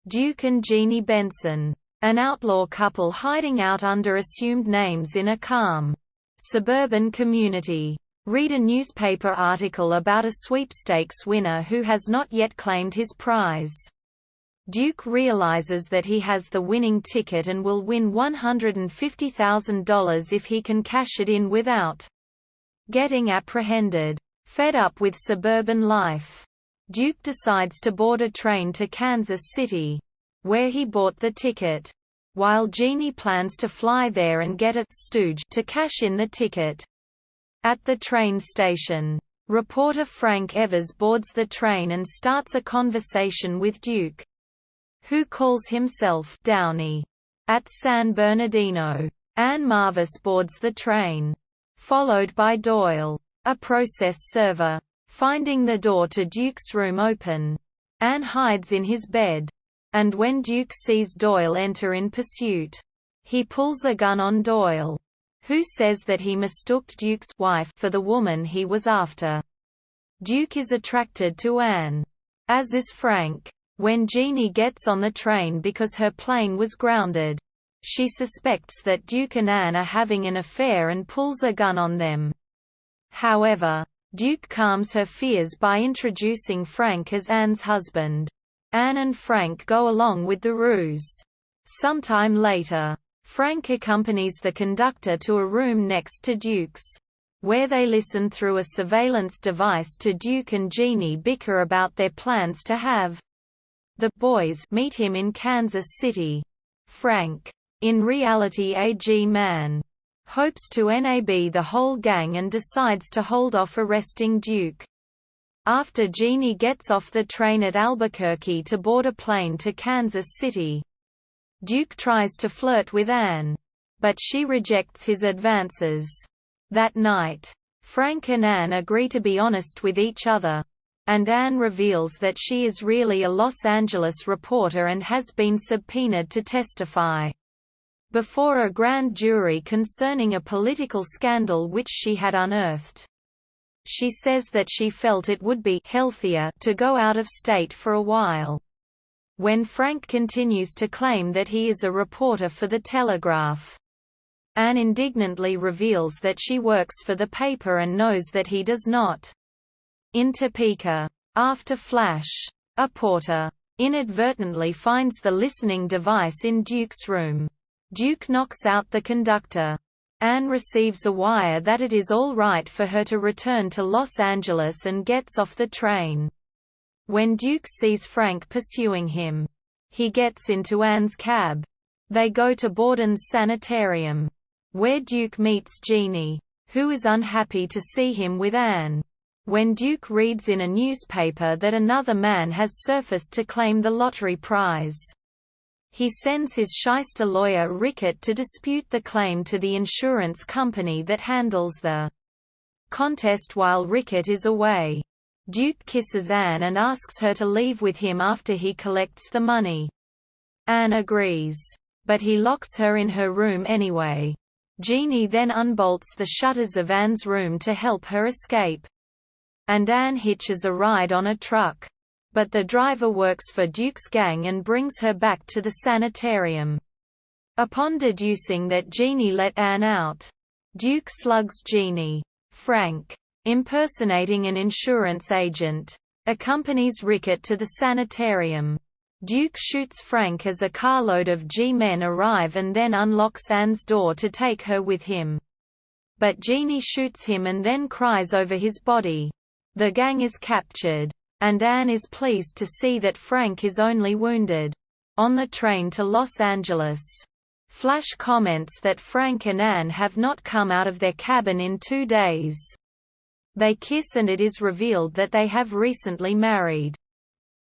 Duke and Jeannie Benson, an outlaw couple hiding out under assumed names in a calm, suburban community. Read a newspaper article about a sweepstakes winner who has not yet claimed his prize. Duke realizes that he has the winning ticket and will win $150,000 if he can cash it in without getting apprehended. Fed up with suburban life, Duke decides to board a train to Kansas City, where he bought the ticket, while Jeannie plans to fly there and get a stooge to cash in the ticket. At the train station, reporter Frank Evers boards the train and starts a conversation with Duke, who calls himself Downey. At San Bernardino, Anne Marvis boards the train, followed by Doyle, a process server. Finding the door to Duke's room open, Anne hides in his bed, and when Duke sees Doyle enter in pursuit, he pulls a gun on Doyle, who says that he mistook Duke's wife for the woman he was after. Duke is attracted to Anne, as is Frank. When Jeannie gets on the train because her plane was grounded, she suspects that Duke and Anne are having an affair and pulls a gun on them. However, Duke calms her fears by introducing Frank as Anne's husband. Anne and Frank go along with the ruse. Sometime later, Frank accompanies the conductor to a room next to Duke's, where they listen through a surveillance device to Duke and Jeannie bicker about their plans to have the boys meet him in Kansas City. Frank, in reality a G-man, hopes to nab the whole gang and decides to hold off arresting Duke. After Jeannie gets off the train at Albuquerque to board a plane to Kansas City, Duke tries to flirt with Anne, but she rejects his advances. That night, Frank and Anne agree to be honest with each other, and Anne reveals that she is really a Los Angeles reporter and has been subpoenaed to testify before a grand jury concerning a political scandal which she had unearthed. She says that she felt it would be healthier to go out of state for a while. When Frank continues to claim that he is a reporter for the Telegraph, Anne indignantly reveals that she works for the paper and knows that he does not. In Topeka, after Flash, a porter inadvertently finds the listening device in Duke's room. Duke knocks out the conductor. Anne receives a wire that it is all right for her to return to Los Angeles and gets off the train. When Duke sees Frank pursuing him, he gets into Anne's cab. They go to Borden's sanitarium, where Duke meets Jeannie, who is unhappy to see him with Anne. When Duke reads in a newspaper that another man has surfaced to claim the lottery prize, he sends his shyster lawyer Rickett to dispute the claim to the insurance company that handles the contest while Rickett is away. Duke kisses Anne and asks her to leave with him after he collects the money. Anne agrees, but he locks her in her room anyway. Jeannie then unbolts the shutters of Anne's room to help her escape, and Anne hitches a ride on a truck. But the driver works for Duke's gang and brings her back to the sanitarium. Upon deducing that Jeannie let Anne out, Duke slugs Jeannie. Frank, impersonating an insurance agent, accompanies Rickett to the sanitarium. Duke shoots Frank as a carload of G-men arrive and then unlocks Anne's door to take her with him. But Jeannie shoots him and then cries over his body. The gang is captured, and Anne is pleased to see that Frank is only wounded. On the train to Los Angeles, Flash comments that Frank and Anne have not come out of their cabin in 2 days. They kiss and it is revealed that they have recently married.